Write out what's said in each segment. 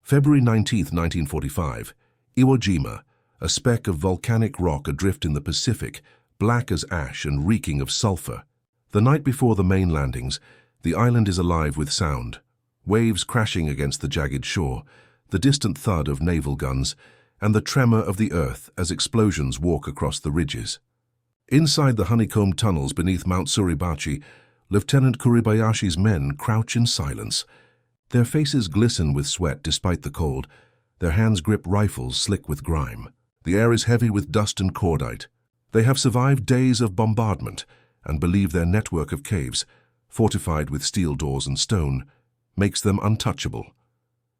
February 19, 1945, Iwo Jima, a speck of volcanic rock adrift in the Pacific, black as ash and reeking of sulfur. The night before the main landings, the island is alive with sound. Waves crashing against the jagged shore, the distant thud of naval guns, and the tremor of the earth as explosions walk across the ridges. Inside the honeycombed tunnels beneath Mount Suribachi, Lieutenant Kuribayashi's men crouch in silence. Their faces glisten with sweat despite the cold. Their hands grip rifles slick with grime. The air is heavy with dust and cordite. They have survived days of bombardment and believe their network of caves, fortified with steel doors and stone, makes them untouchable.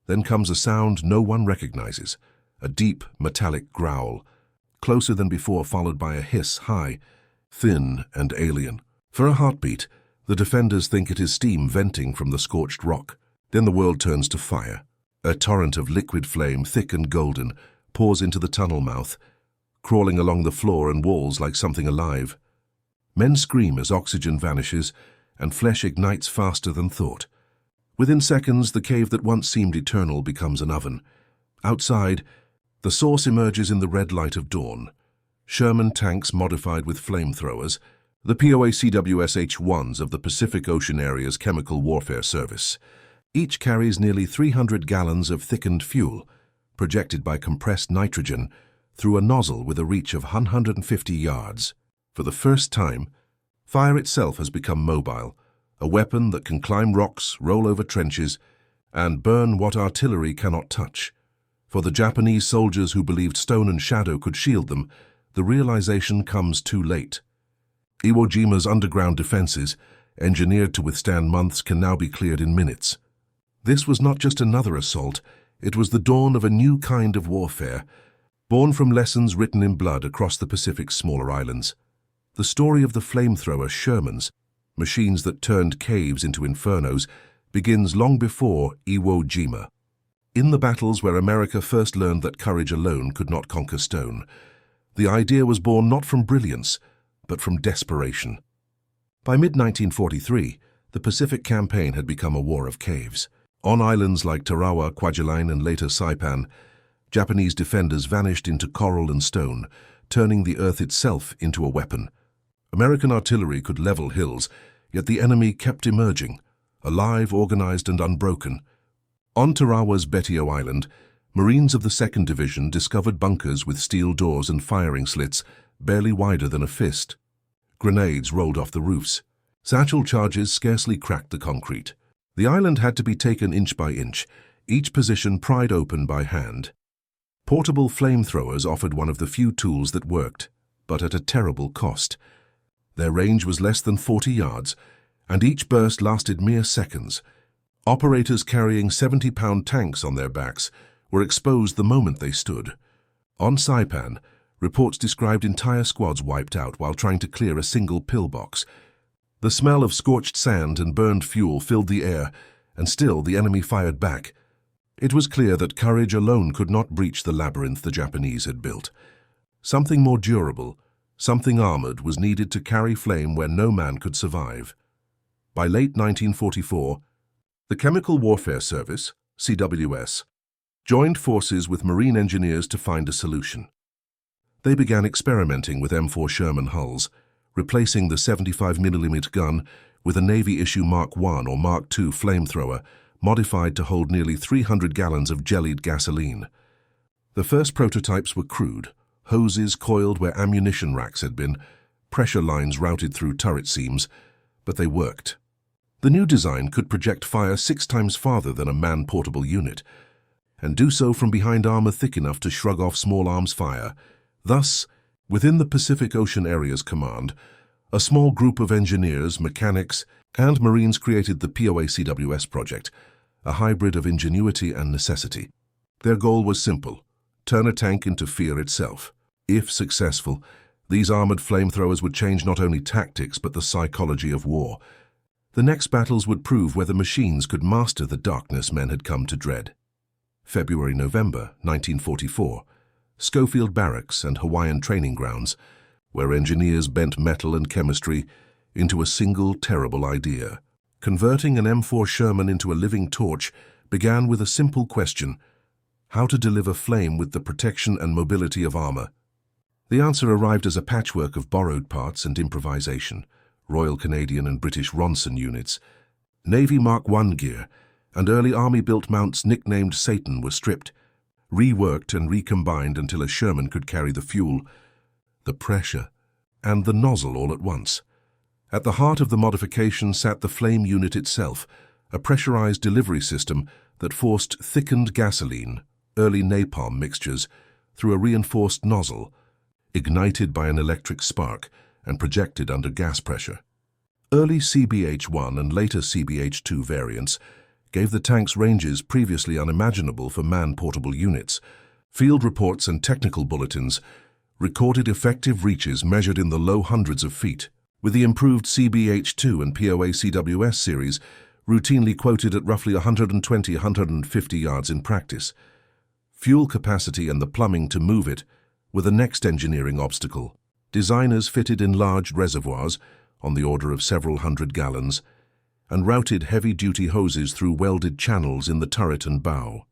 Then comes a sound no one recognizes, a deep, metallic growl, closer than before, followed by a hiss, high, thin, and alien. For a heartbeat, the defenders think it is steam venting from the scorched rock. Then the world turns to fire. A torrent of liquid flame, thick and golden, pours into the tunnel mouth, crawling along the floor and walls like something alive. Men scream as oxygen vanishes, and flesh ignites faster than thought. Within seconds, the cave that once seemed eternal becomes an oven. Outside, the source emerges in the red light of dawn. Sherman tanks modified with flamethrowers, the POACWS-H1s of the Pacific Ocean Area's Chemical Warfare Service. Each carries nearly 300 gallons of thickened fuel, projected by compressed nitrogen, through a nozzle with a reach of 150 yards. For the first time, fire itself has become mobile, a weapon that can climb rocks, roll over trenches, and burn what artillery cannot touch. For the Japanese soldiers who believed stone and shadow could shield them, the realization comes too late. Iwo Jima's underground defenses, engineered to withstand months, can now be cleared in minutes. This was not just another assault, it was the dawn of a new kind of warfare, born from lessons written in blood across the Pacific's smaller islands. The story of the Flamethrower Shermans, machines that turned caves into infernos, begins long before Iwo Jima. In the battles where America first learned that courage alone could not conquer stone, the idea was born not from brilliance, but from desperation. By mid-1943, the Pacific Campaign had become a war of caves. On islands like Tarawa, Kwajalein, and later Saipan, Japanese defenders vanished into coral and stone, turning the earth itself into a weapon. American artillery could level hills, yet the enemy kept emerging, alive, organized, and unbroken. On Tarawa's Betio Island, Marines of the 2nd Division discovered bunkers with steel doors and firing slits barely wider than a fist. Grenades rolled off the roofs. Satchel charges scarcely cracked the concrete. The island had to be taken inch by inch, each position pried open by hand. Portable flamethrowers offered one of the few tools that worked, but at a terrible cost. Their range was less than 40 yards, and each burst lasted mere seconds. Operators carrying 70-pound tanks on their backs were exposed the moment they stood. On Saipan, reports described entire squads wiped out while trying to clear a single pillbox. The smell of scorched sand and burned fuel filled the air, and still the enemy fired back. It was clear that courage alone could not breach the labyrinth the Japanese had built. Something more durable, something armored, was needed to carry flame where no man could survive. By late 1944, the Chemical Warfare Service, CWS, joined forces with Marine engineers to find a solution. They began experimenting with M4 Sherman hulls, replacing the 75mm gun with a Navy-issue Mark I or Mark II flamethrower, modified to hold nearly 300 gallons of jellied gasoline. The first prototypes were crude, hoses coiled where ammunition racks had been, pressure lines routed through turret seams, but they worked. The new design could project fire 6 times farther than a man-portable unit, and do so from behind armor thick enough to shrug off small arms fire. Thus, within the Pacific Ocean Area's command, a small group of engineers, mechanics, and Marines created the POACWS project, a hybrid of ingenuity and necessity. Their goal was simple: turn a tank into fear itself. If successful, these armored flamethrowers would change not only tactics but the psychology of war. The next battles would prove whether machines could master the darkness men had come to dread. February-November 1944, Schofield Barracks and Hawaiian training grounds, where engineers bent metal and chemistry into a single terrible idea. Converting an M4 Sherman into a living torch began with a simple question: How to deliver flame with the protection and mobility of armor? The answer arrived as a patchwork of borrowed parts and improvisation. Royal Canadian and British Ronson units, Navy Mark I gear, and early Army-built mounts nicknamed Satan were stripped, reworked and recombined until a Sherman could carry the fuel, the pressure, and the nozzle all at once. At the heart of the modification sat the flame unit itself, a pressurized delivery system that forced thickened gasoline, early napalm mixtures, through a reinforced nozzle, ignited by an electric spark and projected under gas pressure. Early CBH-1 and later CBH-2 variants gave the tanks ranges previously unimaginable for man-portable units. Field reports and technical bulletins recorded effective reaches measured in the low hundreds of feet, with the improved CBH-2 and POA-CWS series routinely quoted at roughly 120–150 yards in practice. Fuel capacity and the plumbing to move it were the next engineering obstacle. Designers fitted enlarged reservoirs, on the order of several hundred gallons, and routed heavy-duty hoses through welded channels in the turret and bow.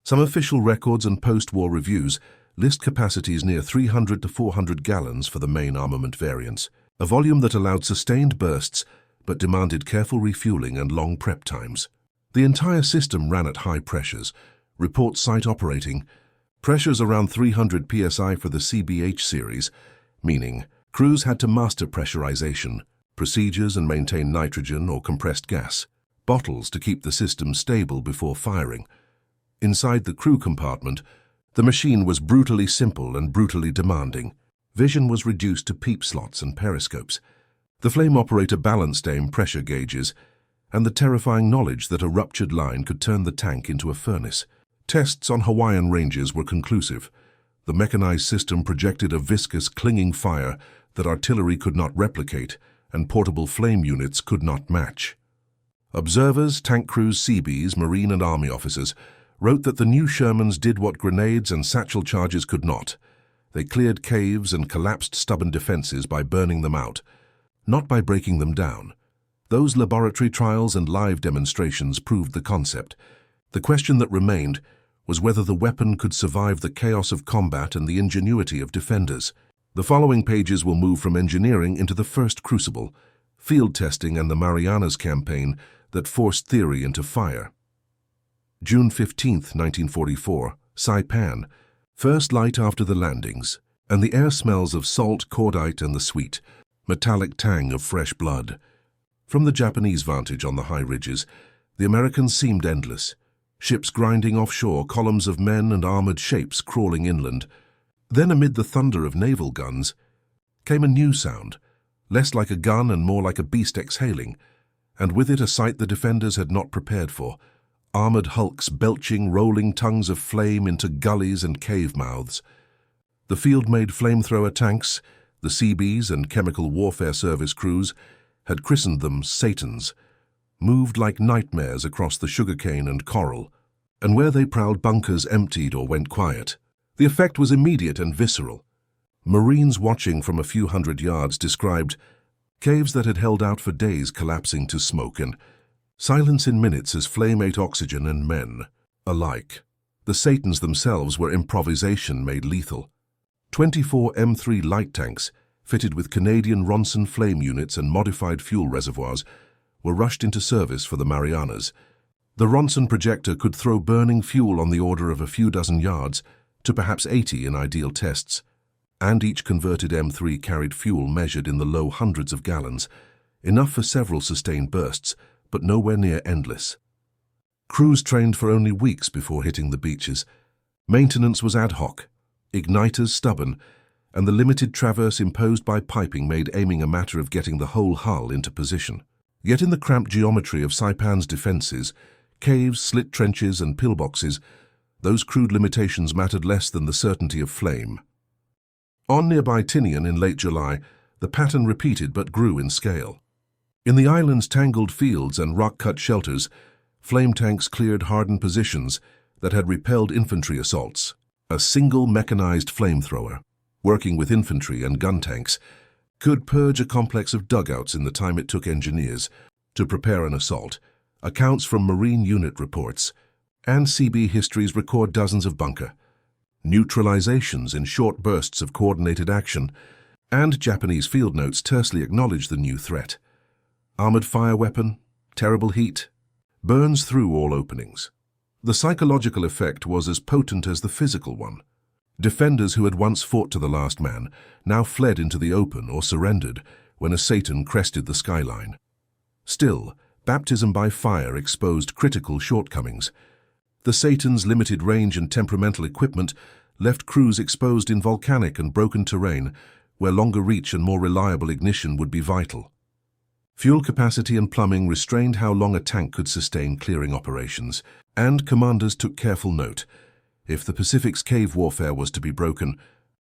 Some official records and post-war reviews list capacities near 300 to 400 gallons for the main armament variants, a volume that allowed sustained bursts but demanded careful refueling and long prep times. The entire system ran at high pressures, reports site operating, pressures around 300 psi for the CBH series, meaning crews had to master pressurization, procedures and maintain nitrogen or compressed gas, bottles to keep the system stable before firing. Inside the crew compartment, the machine was brutally simple and brutally demanding. Vision was reduced to peep slots and periscopes. The flame operator balanced aim pressure gauges, and the terrifying knowledge that a ruptured line could turn the tank into a furnace. Tests on Hawaiian ranges were conclusive. The mechanized system projected a viscous, clinging fire that artillery could not replicate and portable flame units could not match. Observers, tank crews, Seabees, Marine and Army officers wrote that the new Shermans did what grenades and satchel charges could not. They cleared caves and collapsed stubborn defenses by burning them out, not by breaking them down. Those laboratory trials and live demonstrations proved the concept. The question that remained was whether the weapon could survive the chaos of combat and the ingenuity of defenders. The following pages will move from engineering into the first crucible, field testing and the Marianas campaign that forced theory into fire. June 15, 1944, Saipan, first light after the landings, and the air smells of salt, cordite and the sweet, metallic tang of fresh blood. From the Japanese vantage on the high ridges, the Americans seemed endless. Ships grinding offshore, columns of men and armored shapes crawling inland. Then amid the thunder of naval guns came a new sound, less like a gun and more like a beast exhaling, and with it a sight the defenders had not prepared for. Armored hulks belching rolling tongues of flame into gullies and cave mouths. The field-made flamethrower tanks, the Seabees and chemical warfare service crews, had christened them Satans, moved like nightmares across the sugarcane and coral, and where they prowled bunkers emptied or went quiet. The effect was immediate and visceral. Marines watching from a few hundred yards described caves that had held out for days collapsing to smoke and silence in minutes as flame ate oxygen and men alike. The Satans themselves were improvisation made lethal. 24 M3 light tanks, fitted with Canadian Ronson flame units and modified fuel reservoirs, were rushed into service for the Marianas. The Ronson projector could throw burning fuel on the order of a few dozen yards to perhaps 80 in ideal tests, and each converted M3 carried fuel measured in the low hundreds of gallons, enough for several sustained bursts, but nowhere near endless. Crews trained for only weeks before hitting the beaches. Maintenance was ad hoc, igniters stubborn, and the limited traverse imposed by piping made aiming a matter of getting the whole hull into position. Yet in the cramped geometry of Saipan's defenses, caves, slit trenches and pillboxes, those crude limitations mattered less than the certainty of flame. On nearby Tinian in late July, the pattern repeated but grew in scale. In the island's tangled fields and rock-cut shelters, flame tanks cleared hardened positions that had repelled infantry assaults. A single mechanized flamethrower, working with infantry and gun tanks, could purge a complex of dugouts in the time it took engineers to prepare an assault. Accounts from Marine unit reports And CB histories record dozens of bunker neutralizations in short bursts of coordinated action, and Japanese field notes tersely acknowledge the new threat. Armored fire weapon, terrible heat, burns through all openings. The psychological effect was as potent as the physical one. Defenders who had once fought to the last man now fled into the open or surrendered when a Satan crested the skyline. Still, baptism by fire exposed critical shortcomings. The Satan's limited range and temperamental equipment left crews exposed in volcanic and broken terrain where longer reach and more reliable ignition would be vital. Fuel capacity and plumbing restrained how long a tank could sustain clearing operations, and commanders took careful note. If the Pacific's cave warfare was to be broken,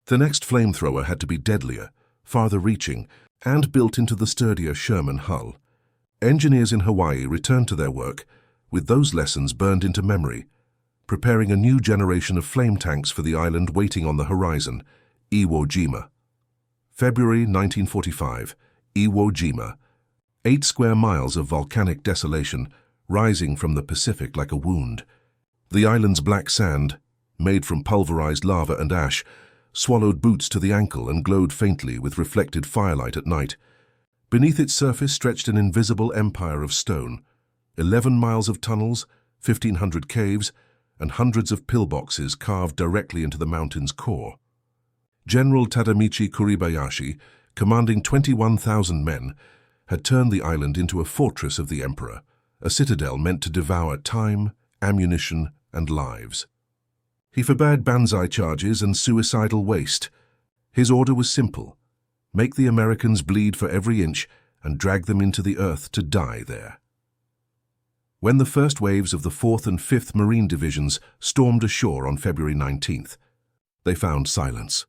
the next flamethrower had to be deadlier, farther-reaching, and built into the sturdier Sherman hull. Engineers in Hawaii returned to their work, with those lessons burned into memory, preparing a new generation of flame tanks for the island waiting on the horizon, Iwo Jima. February 1945, Iwo Jima. 8 square miles of volcanic desolation, rising from the Pacific like a wound. The island's black sand, made from pulverized lava and ash, swallowed boots to the ankle and glowed faintly with reflected firelight at night. Beneath its surface stretched an invisible empire of stone. 11 miles of tunnels, 1,500 caves, and hundreds of pillboxes carved directly into the mountain's core. General Tadamichi Kuribayashi, commanding 21,000 men, had turned the island into a fortress of the emperor, a citadel meant to devour time, ammunition, and lives. He forbade banzai charges and suicidal waste. His order was simple: make the Americans bleed for every inch and drag them into the earth to die there. When the first waves of the 4th and 5th Marine Divisions stormed ashore on February 19th, they found silence.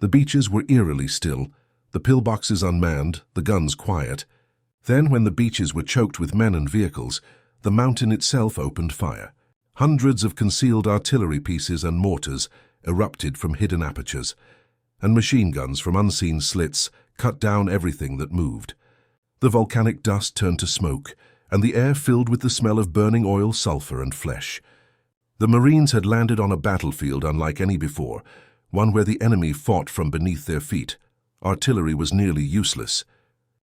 The beaches were eerily still, the pillboxes unmanned, the guns quiet. Then, when the beaches were choked with men and vehicles, the mountain itself opened fire. Hundreds of concealed artillery pieces and mortars erupted from hidden apertures, and machine guns from unseen slits cut down everything that moved. The volcanic dust turned to smoke, and the air filled with the smell of burning oil, sulfur, and flesh. The Marines had landed on a battlefield unlike any before, one where the enemy fought from beneath their feet. Artillery was nearly useless.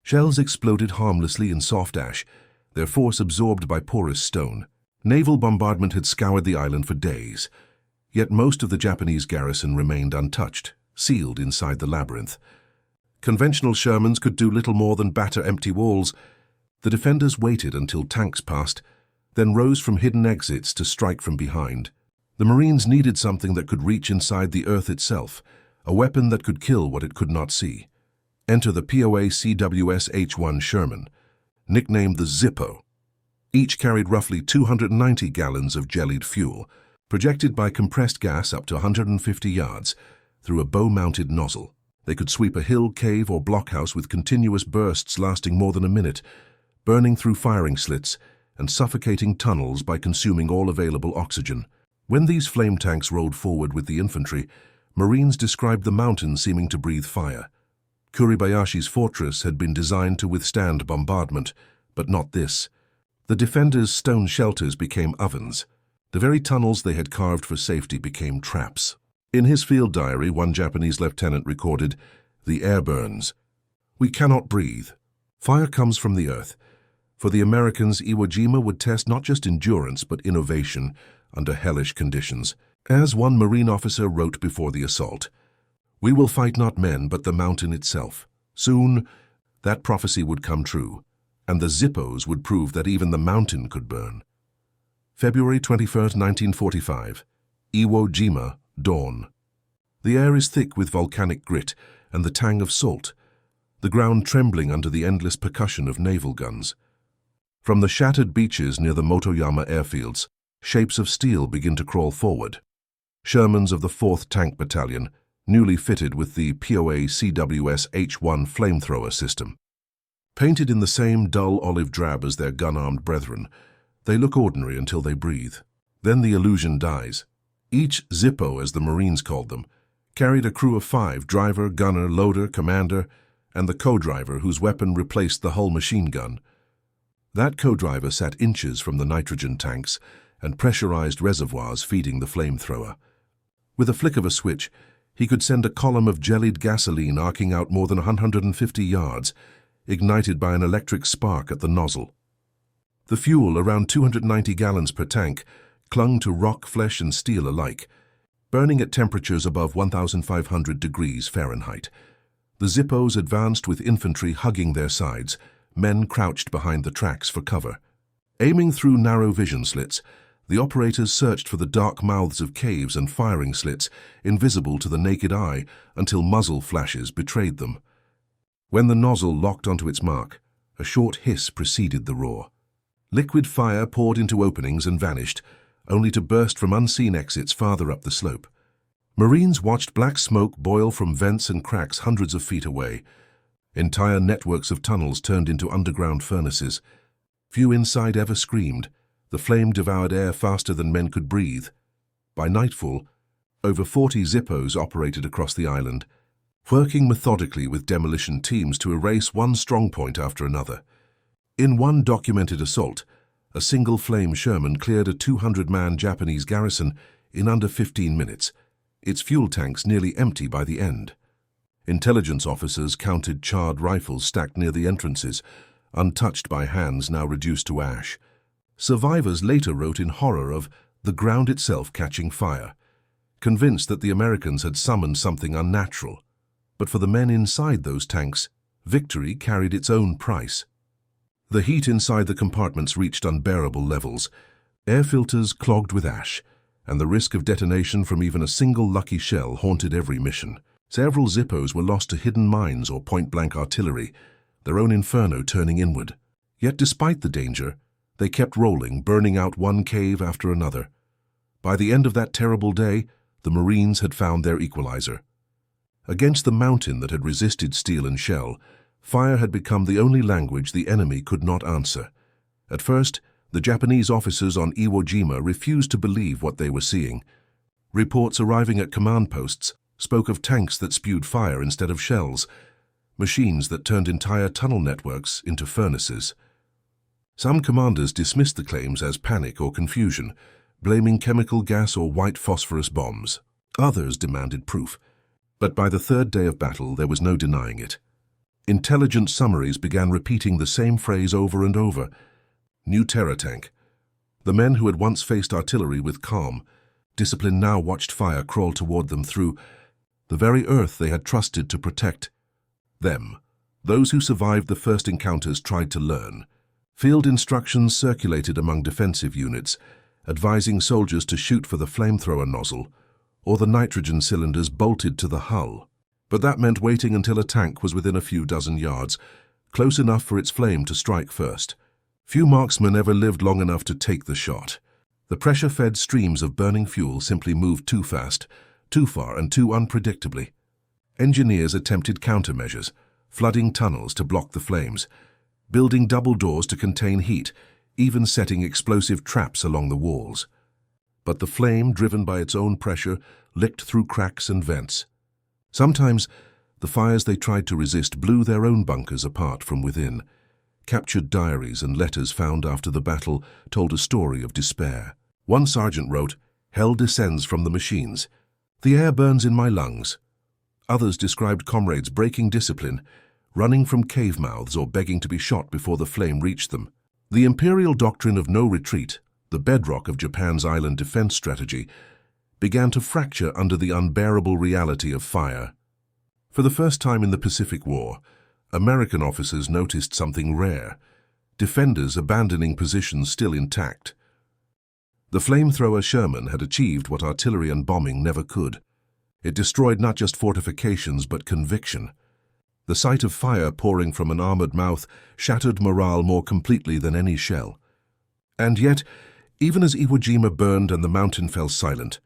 Shells exploded harmlessly in soft ash, their force absorbed by porous stone. Naval bombardment had scoured the island for days, yet most of the Japanese garrison remained untouched, sealed inside the labyrinth. Conventional Shermans could do little more than batter empty walls. The defenders waited until tanks passed, then rose from hidden exits to strike from behind. The Marines needed something that could reach inside the earth itself, a weapon that could kill what it could not see. Enter the POA CWS H-1 Sherman, nicknamed the Zippo. Each carried roughly 290 gallons of jellied fuel, projected by compressed gas up to 150 yards through a bow-mounted nozzle. They could sweep a hill, cave, or blockhouse with continuous bursts lasting more than a minute, burning through firing slits and suffocating tunnels by consuming all available oxygen. When these flame tanks rolled forward with the infantry, Marines described the mountain seeming to breathe fire. Kuribayashi's fortress had been designed to withstand bombardment, but not this. The defenders' stone shelters became ovens. The very tunnels they had carved for safety became traps. In his field diary, one Japanese lieutenant recorded, "The air burns. We cannot breathe. Fire comes from the earth." For the Americans, Iwo Jima would test not just endurance but innovation under hellish conditions. As one Marine officer wrote before the assault, "We will fight not men but the mountain itself." Soon, that prophecy would come true, and the Zippos would prove that even the mountain could burn. February 21, 1945, Iwo Jima, dawn. The air is thick with volcanic grit and the tang of salt, the ground trembling under the endless percussion of naval guns. From the shattered beaches near the Motoyama airfields, shapes of steel begin to crawl forward. Shermans of the 4th Tank Battalion, newly fitted with the POA CWS H-1 flamethrower system. Painted in the same dull olive drab as their gun-armed brethren, they look ordinary until they breathe. Then the illusion dies. Each Zippo, as the Marines called them, carried a crew of 5, driver, gunner, loader, commander, and the co-driver whose weapon replaced the hull machine gun. That co-driver sat inches from the nitrogen tanks and pressurized reservoirs feeding the flamethrower. With a flick of a switch, he could send a column of jellied gasoline arcing out more than 150 yards, ignited by an electric spark at the nozzle. The fuel, around 290 gallons per tank, clung to rock, flesh, and steel alike, burning at temperatures above 1,500 degrees Fahrenheit. The Zippos advanced with infantry hugging their sides, men crouched behind the tracks for cover. Aiming through narrow vision slits, the operators searched for the dark mouths of caves and firing slits, invisible to the naked eye, until muzzle flashes betrayed them. When the nozzle locked onto its mark, a short hiss preceded the roar. Liquid fire poured into openings and vanished, only to burst from unseen exits farther up the slope. Marines watched black smoke boil from vents and cracks hundreds of feet away. Entire networks of tunnels turned into underground furnaces. Few inside ever screamed. The flame devoured air faster than men could breathe. By nightfall, over 40 Zippos operated across the island, working methodically with demolition teams to erase one strongpoint after another. In one documented assault, a single flame Sherman cleared a 200-man Japanese garrison in under 15 minutes, its fuel tanks nearly empty by the end. Intelligence officers counted charred rifles stacked near the entrances, untouched by hands now reduced to ash. Survivors later wrote in horror of the ground itself catching fire, convinced that the Americans had summoned something unnatural. But for the men inside those tanks, victory carried its own price. The heat inside the compartments reached unbearable levels, air filters clogged with ash, and the risk of detonation from even a single lucky shell haunted every mission. Several Zippos were lost to hidden mines or point-blank artillery, their own inferno turning inward. Yet despite the danger, they kept rolling, burning out one cave after another. By the end of that terrible day, the Marines had found their equalizer. Against the mountain that had resisted steel and shell, fire had become the only language the enemy could not answer. At first, the Japanese officers on Iwo Jima refused to believe what they were seeing. Reports arriving at command posts spoke of tanks that spewed fire instead of shells, machines that turned entire tunnel networks into furnaces. Some commanders dismissed the claims as panic or confusion, blaming chemical gas or white phosphorus bombs. Others demanded proof. But by the third day of battle, there was no denying it. Intelligence summaries began repeating the same phrase over and over. New terror tank. The men who had once faced artillery with calm, discipline now watched fire crawl toward them through the very earth they had trusted to protect them. Those who survived the first encounters tried to learn. Field instructions circulated among defensive units, advising soldiers to shoot for the flamethrower nozzle or the nitrogen cylinders bolted to the hull. But that meant waiting until a tank was within a few dozen yards, close enough for its flame to strike first. Few marksmen ever lived long enough to take the shot. The pressure-fed streams of burning fuel simply moved too fast, too far, and too unpredictably. Engineers attempted countermeasures, flooding tunnels to block the flames, building double doors to contain heat, even setting explosive traps along the walls. But the flame, driven by its own pressure, licked through cracks and vents. Sometimes, the fires they tried to resist blew their own bunkers apart from within. Captured diaries and letters found after the battle told a story of despair. One sergeant wrote, "Hell descends from the machines. The air burns in my lungs." Others described comrades breaking discipline, running from cave mouths or begging to be shot before the flame reached them. The imperial doctrine of no retreat, the bedrock of Japan's island defense strategy, began to fracture under the unbearable reality of fire. For the first time in the Pacific War, American officers noticed something rare: defenders abandoning positions still intact. The Flamethrower Sherman had achieved what artillery and bombing never could. It destroyed not just fortifications but conviction. The sight of fire pouring from an armored mouth shattered morale more completely than any shell. And yet, even as Iwo Jima burned and the mountain fell silent,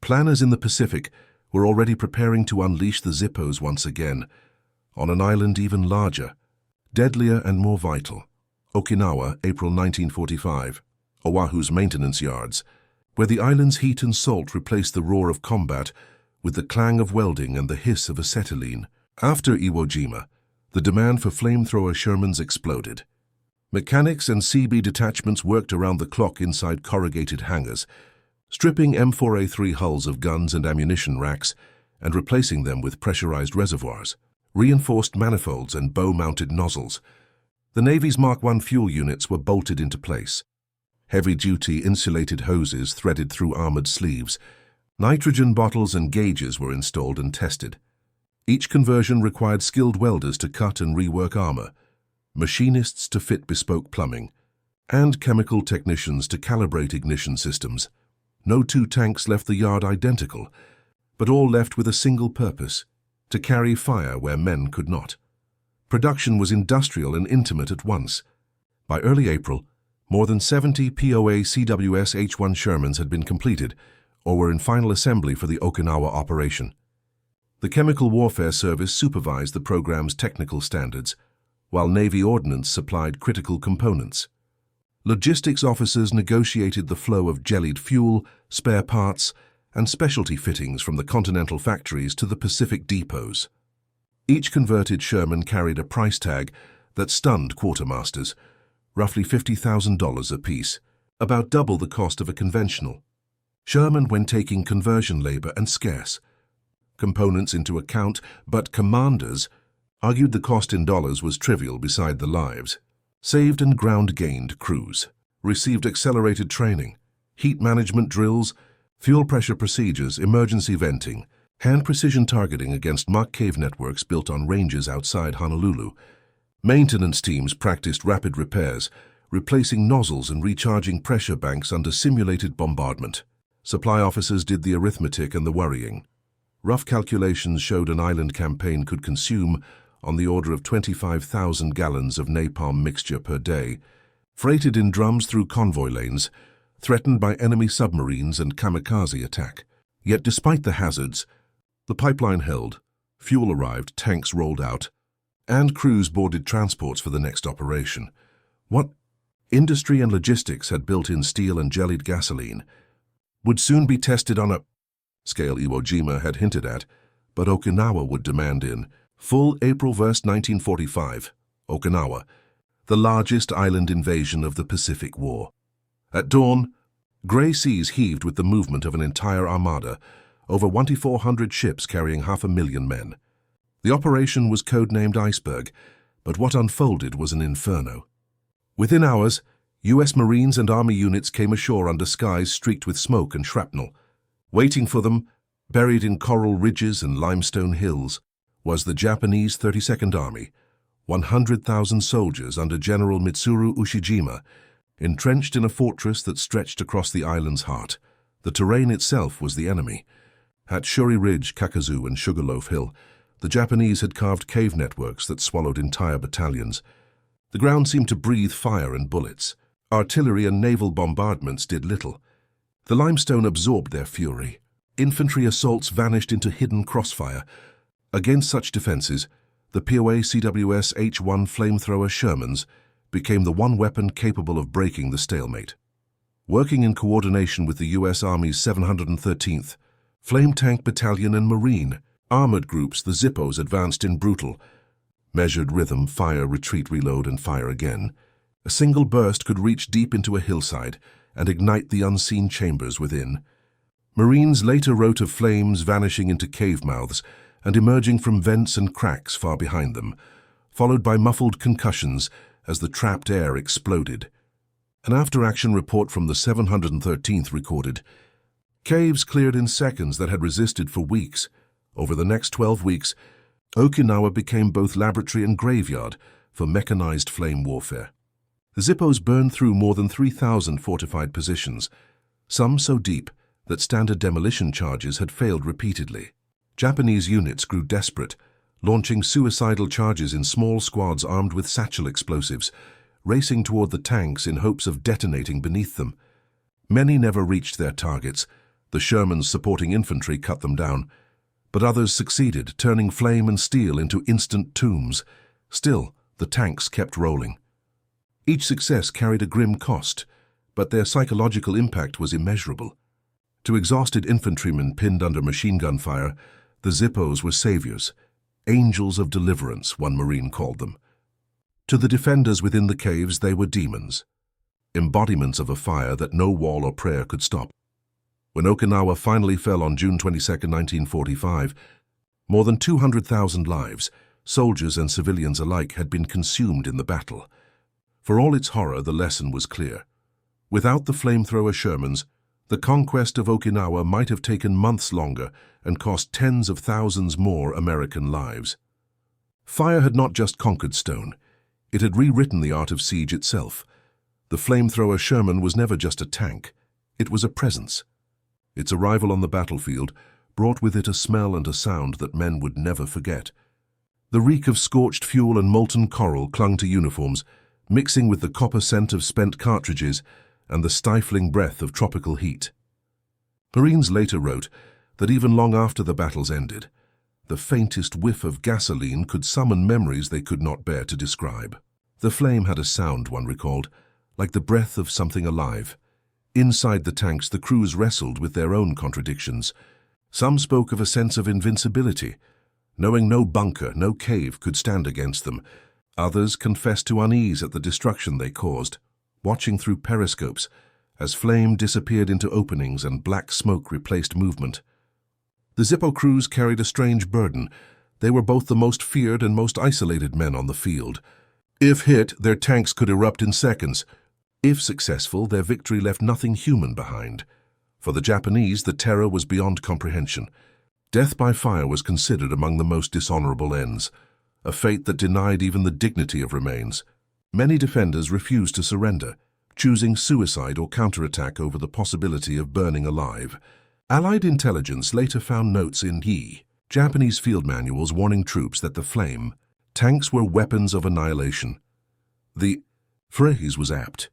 planners in the Pacific were already preparing to unleash the Zippos once again, on an island even larger, deadlier and more vital. Okinawa, April 1945, Oahu's maintenance yards, where the island's heat and salt replaced the roar of combat with the clang of welding and the hiss of acetylene. After Iwo Jima, the demand for Flamethrower Shermans exploded. Mechanics and CB detachments worked around the clock inside corrugated hangars, stripping M4A3 hulls of guns and ammunition racks and replacing them with pressurized reservoirs, reinforced manifolds and bow-mounted nozzles. The Navy's Mark I fuel units were bolted into place. Heavy-duty insulated hoses threaded through armored sleeves. Nitrogen bottles and gauges were installed and tested. Each conversion required skilled welders to cut and rework armor, machinists to fit bespoke plumbing, and chemical technicians to calibrate ignition systems. No two tanks left the yard identical, but all left with a single purpose: to carry fire where men could not. Production was industrial and intimate at once. By early April, more than 70 POA CWS H-1 Shermans had been completed or were in final assembly for the Okinawa operation. The Chemical Warfare Service supervised the program's technical standards, while Navy Ordnance supplied critical components. Logistics officers negotiated the flow of jellied fuel, spare parts, and specialty fittings from the continental factories to the Pacific depots. Each converted Sherman carried a price tag that stunned quartermasters, roughly $50,000 apiece, about double the cost of a conventional. Sherman, when taking conversion labor and scarce components into account, but commanders argued the cost in dollars was trivial beside the lives. Saved and ground-gained crews received accelerated training, heat management drills, fuel pressure procedures, emergency venting, hand-precision targeting against mock cave networks built on ranges outside Honolulu. Maintenance teams practiced rapid repairs, replacing nozzles and recharging pressure banks under simulated bombardment. Supply officers did the arithmetic and the worrying. Rough calculations showed an island campaign could consume on the order of 25,000 gallons of napalm mixture per day, freighted in drums through convoy lanes, threatened by enemy submarines and kamikaze attack. Yet despite the hazards, the pipeline held, fuel arrived, tanks rolled out, and crews boarded transports for the next operation. What industry and logistics had built in steel and jellied gasoline would soon be tested on a scale Iwo Jima had hinted at, but Okinawa would demand in full. April 1st, 1945, Okinawa, the largest island invasion of the Pacific War. At dawn, gray seas heaved with the movement of an entire armada, over 2,400 ships carrying 500,000 men. The operation was codenamed Iceberg, but what unfolded was an inferno. Within hours, U.S. Marines and Army units came ashore under skies streaked with smoke and shrapnel. Waiting for them, buried in coral ridges and limestone hills, was the Japanese 32nd Army, 100,000 soldiers under General Mitsuru Ushijima, entrenched in a fortress that stretched across the island's heart. The terrain itself was the enemy. At Shuri Ridge, Kakazu, and Sugarloaf Hill, the Japanese had carved cave networks that swallowed entire battalions. The ground seemed to breathe fire and bullets. Artillery and naval bombardments did little. The limestone absorbed their fury. Infantry assaults vanished into hidden crossfire. Against such defenses, the POA CWS H-1 Flamethrower Shermans became the one weapon capable of breaking the stalemate. Working in coordination with the U.S. Army's 713th, Flame Tank Battalion and Marine armored groups, the Zippos advanced in brutal, measured rhythm: fire, retreat, reload, and fire again. A single burst could reach deep into a hillside and ignite the unseen chambers within. Marines later wrote of flames vanishing into cave mouths and emerging from vents and cracks far behind them, followed by muffled concussions as the trapped air exploded. An after-action report from the 713th recorded, "Caves cleared in seconds that had resisted for weeks. Over the next 12 weeks, Okinawa became both laboratory and graveyard for mechanized flame warfare." The Zippos burned through more than 3,000 fortified positions, some so deep that standard demolition charges had failed repeatedly. Japanese units grew desperate, launching suicidal charges in small squads armed with satchel explosives, racing toward the tanks in hopes of detonating beneath them. Many never reached their targets. The Shermans supporting infantry cut them down, but others succeeded, turning flame and steel into instant tombs. Still, the tanks kept rolling. Each success carried a grim cost, but their psychological impact was immeasurable. To exhausted infantrymen pinned under machine gun fire, the Zippos were saviors, angels of deliverance, one Marine called them. To the defenders within the caves, they were demons, embodiments of a fire that no wall or prayer could stop. When Okinawa finally fell on June 22, 1945, more than 200,000 lives, soldiers and civilians alike, had been consumed in the battle. For all its horror, the lesson was clear. Without the Flamethrower Shermans, the conquest of Okinawa might have taken months longer and cost tens of thousands more American lives. Fire had not just conquered stone, it had rewritten the art of siege itself. The Flamethrower Sherman was never just a tank, it was a presence. Its arrival on the battlefield brought with it a smell and a sound that men would never forget. The reek of scorched fuel and molten coral clung to uniforms, mixing with the copper scent of spent cartridges and the stifling breath of tropical heat. Marines later wrote that even long after the battles ended, the faintest whiff of gasoline could summon memories they could not bear to describe. The flame had a sound, one recalled, like the breath of something alive. Inside the tanks, the crews wrestled with their own contradictions. Some spoke of a sense of invincibility, knowing no bunker, no cave could stand against them. Others confessed to unease at the destruction they caused, watching through periscopes as flame disappeared into openings and black smoke replaced movement. The Zippo crews carried a strange burden. They were both the most feared and most isolated men on the field. If hit, their tanks could erupt in seconds. If successful, their victory left nothing human behind. For the Japanese, the terror was beyond comprehension. Death by fire was considered among the most dishonorable ends, a fate that denied even the dignity of remains. Many defenders refused to surrender, choosing suicide or counterattack over the possibility of burning alive. Allied intelligence later found notes in Japanese field manuals warning troops that the flame tanks were weapons of annihilation. The phrase was apt,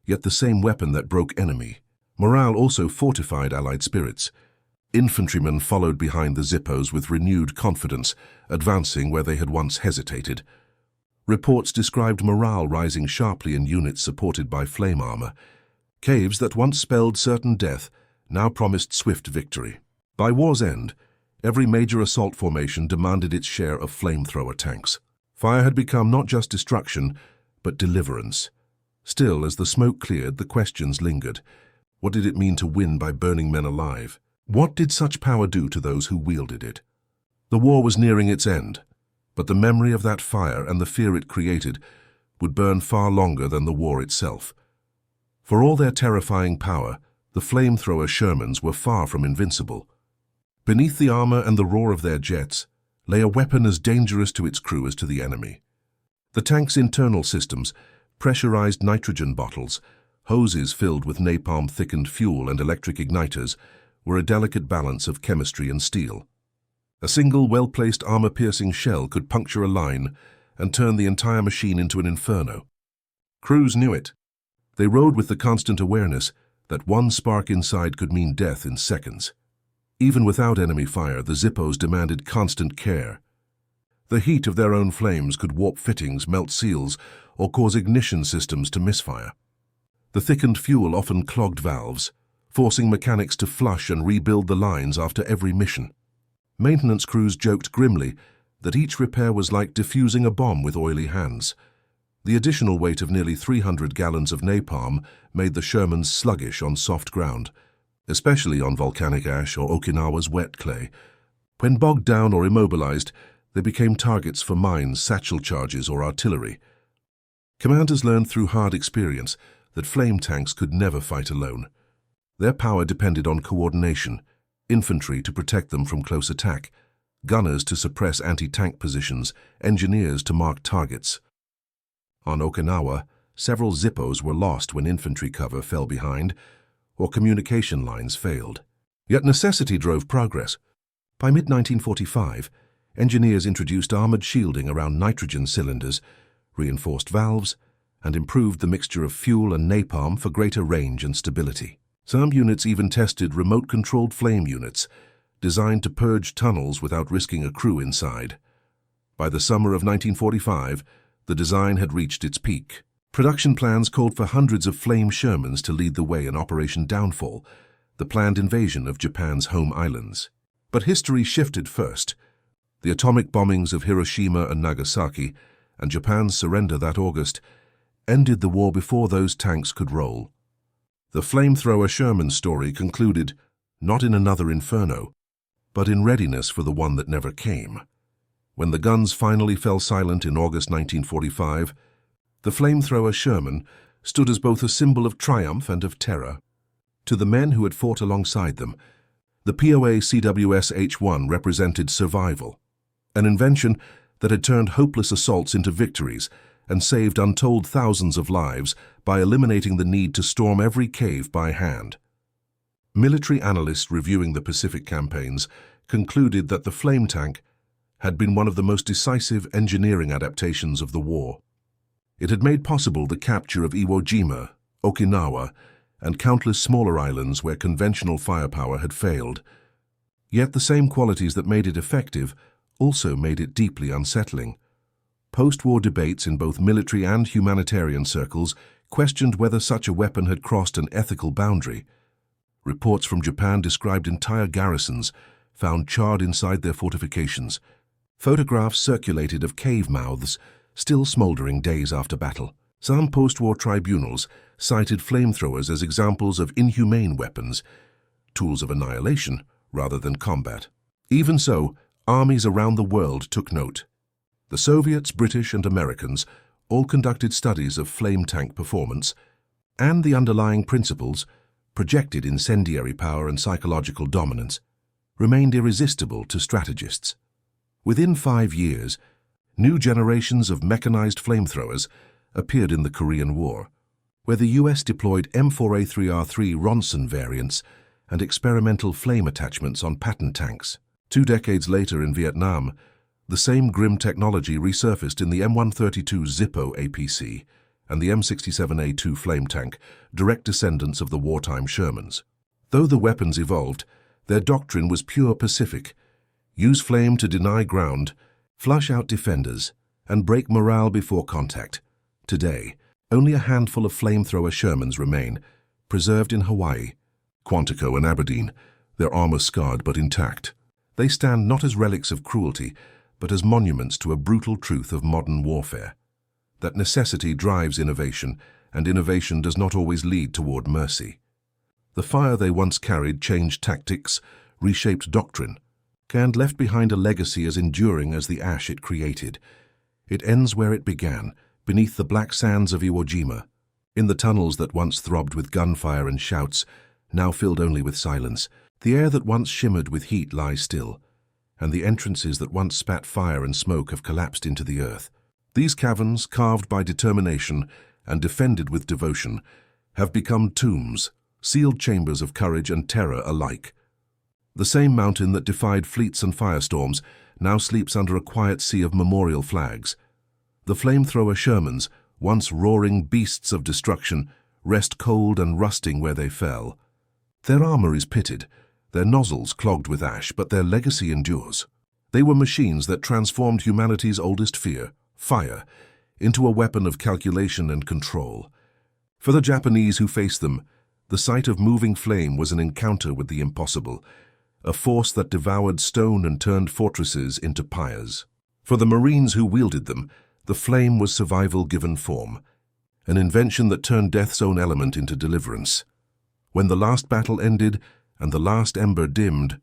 yet the same weapon that broke enemy. Morale also fortified Allied spirits. Infantrymen followed behind the Zippos with renewed confidence, advancing where they had once hesitated. Reports described morale rising sharply in units supported by flame armor. Caves that once spelled certain death now promised swift victory. By war's end, every major assault formation demanded its share of flamethrower tanks. Fire had become not just destruction, but deliverance. Still, as the smoke cleared, the questions lingered. What did it mean to win by burning men alive? What did such power do to those who wielded it? The war was nearing its end, but the memory of that fire and the fear it created would burn far longer than the war itself. For all their terrifying power, the Flamethrower Shermans were far from invincible. Beneath the armor and the roar of their jets lay a weapon as dangerous to its crew as to the enemy. The tank's internal systems, pressurized nitrogen bottles, hoses filled with napalm-thickened fuel and electric igniters, were a delicate balance of chemistry and steel. A single well-placed armor-piercing shell could puncture a line and turn the entire machine into an inferno. Crews knew it. They rode with the constant awareness that one spark inside could mean death in seconds. Even without enemy fire, the Zippos demanded constant care. The heat of their own flames could warp fittings, melt seals, or cause ignition systems to misfire. The thickened fuel often clogged valves, forcing mechanics to flush and rebuild the lines after every mission. Maintenance crews joked grimly that each repair was like defusing a bomb with oily hands. The additional weight of nearly 300 gallons of napalm made the Shermans sluggish on soft ground, especially on volcanic ash or Okinawa's wet clay. When bogged down or immobilized, they became targets for mines, satchel charges, or artillery. Commanders learned through hard experience that flame tanks could never fight alone. Their power depended on coordination, infantry to protect them from close attack, gunners to suppress anti-tank positions, engineers to mark targets. On Okinawa, several Zippos were lost when infantry cover fell behind or communication lines failed. Yet necessity drove progress. By mid-1945, engineers introduced armored shielding around nitrogen cylinders, reinforced valves, and improved the mixture of fuel and napalm for greater range and stability. Some units even tested remote-controlled flame units, designed to purge tunnels without risking a crew inside. By the summer of 1945, the design had reached its peak. Production plans called for hundreds of flame Shermans to lead the way in Operation Downfall, the planned invasion of Japan's home islands. But history shifted first. The atomic bombings of Hiroshima and Nagasaki and Japan's surrender that August ended the war before those tanks could roll. The Flamethrower Shermans story concluded not in another inferno, but in readiness for the one that never came. When the guns finally fell silent in August 1945, the Flamethrower Sherman stood as both a symbol of triumph and of terror. To the men who had fought alongside them, the POA CWS H-1 represented survival, an invention that had turned hopeless assaults into victories and saved untold thousands of lives by eliminating the need to storm every cave by hand. Military analysts reviewing the Pacific campaigns concluded that the flame tank had been one of the most decisive engineering adaptations of the war. It had made possible the capture of Iwo Jima, Okinawa, and countless smaller islands where conventional firepower had failed. Yet the same qualities that made it effective also made it deeply unsettling. Post-war debates in both military and humanitarian circles questioned whether such a weapon had crossed an ethical boundary. Reports from Japan described entire garrisons found charred inside their fortifications. Photographs circulated of cave mouths still smoldering days after battle. Some post-war tribunals cited flamethrowers as examples of inhumane weapons, tools of annihilation rather than combat. Even so, armies around the world took note. The Soviets, British, and Americans all conducted studies of flame tank performance, and the underlying principles, projected incendiary power and psychological dominance, remained irresistible to strategists. Within 5 years, new generations of mechanized flamethrowers appeared in the Korean War, where the US deployed M4A3R3 Ronson variants and experimental flame attachments on Patton tanks. 2 decades later in Vietnam, the same grim technology resurfaced in the M132 Zippo APC and the M67A2 flame tank, direct descendants of the wartime Shermans. Though the weapons evolved, their doctrine was pure Pacific: use flame to deny ground, flush out defenders, and break morale before contact. Today, only a handful of flamethrower Shermans remain, preserved in Hawaii, Quantico, and Aberdeen, their armor scarred but intact. They stand not as relics of cruelty, but as monuments to a brutal truth of modern warfare: that necessity drives innovation, and innovation does not always lead toward mercy. The fire they once carried changed tactics, reshaped doctrine, and left behind a legacy as enduring as the ash it created. It ends where it began, beneath the black sands of Iwo Jima, in the tunnels that once throbbed with gunfire and shouts, now filled only with silence. The air that once shimmered with heat lies still, and the entrances that once spat fire and smoke have collapsed into the earth. These caverns, carved by determination and defended with devotion, have become tombs, sealed chambers of courage and terror alike. The same mountain that defied fleets and firestorms now sleeps under a quiet sea of memorial flags. The flamethrower Shermans, once roaring beasts of destruction, rest cold and rusting where they fell. Their armor is pitted, their nozzles clogged with ash, but their legacy endures. They were machines that transformed humanity's oldest fear, fire, into a weapon of calculation and control. For the Japanese who faced them, the sight of moving flame was an encounter with the impossible, a force that devoured stone and turned fortresses into pyres. For the Marines who wielded them, the flame was survival given form, an invention that turned death's own element into deliverance. When the last battle ended and the last ember dimmed,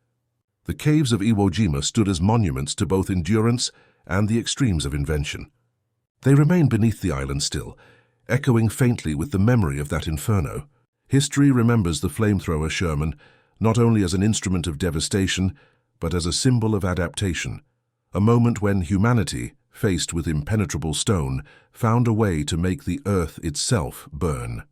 the caves of Iwo Jima stood as monuments to both endurance and the extremes of invention. They remain beneath the island still, echoing faintly with the memory of that inferno. History remembers the flamethrower Sherman not only as an instrument of devastation, but as a symbol of adaptation, a moment when humanity, faced with impenetrable stone, found a way to make the earth itself burn.